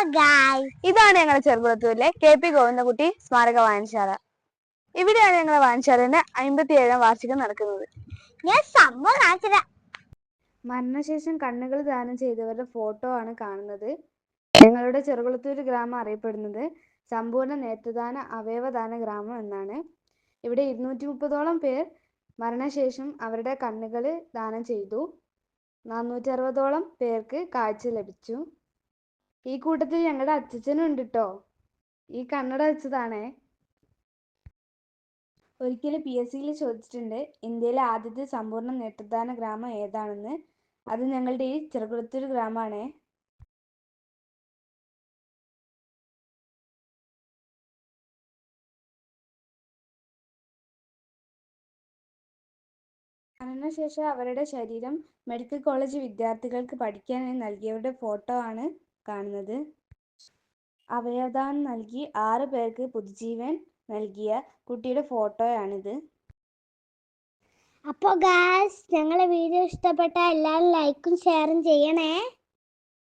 ഇതാണ് ഞങ്ങളുടെ ചെറുകുളത്തൂരിലെ KP ഗോവിന്ദൻകുട്ടി സ്മാരക വായനശാല. ഇവിടെയാണ് ഞങ്ങളുടെ വായനശാലയുടെ 57ാം വാർഷികം നടക്കുന്നത്. മരണശേഷം കണ്ണുകൾ ദാനം ചെയ്തവരുടെ ഫോട്ടോ ആണ് കാണുന്നത്. ഞങ്ങളുടെ ചെറുകുളത്തൂർ ഗ്രാമം അറിയപ്പെടുന്നത് സമ്പൂർണ്ണ നേത്രദാന അവയവദാന ഗ്രാമം എന്നാണ്. ഇവിടെ 230ഓളം പേർ മരണശേഷം അവരുടെ കണ്ണുകൾ ദാനം ചെയ്തു. 460ഓളം പേർക്ക് കാഴ്ച ലഭിച്ചു. ഈ കൂട്ടത്തിൽ ഞങ്ങളുടെ അച്ഛനും ഉണ്ട് കേട്ടോ. ഈ കണ്ണട വെച്ചതാണേ. ഒരിക്കലും PSCയിൽ ചോദിച്ചിട്ടുണ്ട് ഇന്ത്യയിലെ ആദ്യത്തെ സമ്പൂർണ്ണ നേത്രദാന ഗ്രാമം ഏതാണെന്ന്. അത് ഞങ്ങളുടെ ഈ ചെറുകുളത്തൂർ ഗ്രാമമാണേ. മരണശേഷം അവരുടെ ശരീരം മെഡിക്കൽ കോളേജ് വിദ്യാർത്ഥികൾക്ക് പഠിക്കാനായി നൽകിയവരുടെ ഫോട്ടോ ആണ് കാണുന്നത്. അവയവദാനം നൽകി 6 പേർക്ക് പുതുജീവൻ നൽകിയ കുട്ടിയുടെ ഫോട്ടോയാണിത്. അപ്പോൾ ഗായ്സ്, ഞങ്ങളുടെ വീഡിയോ ഇഷ്ടപ്പെട്ട എല്ലാവരും ലൈക്കും ഷെയറും ചെയ്യണേ.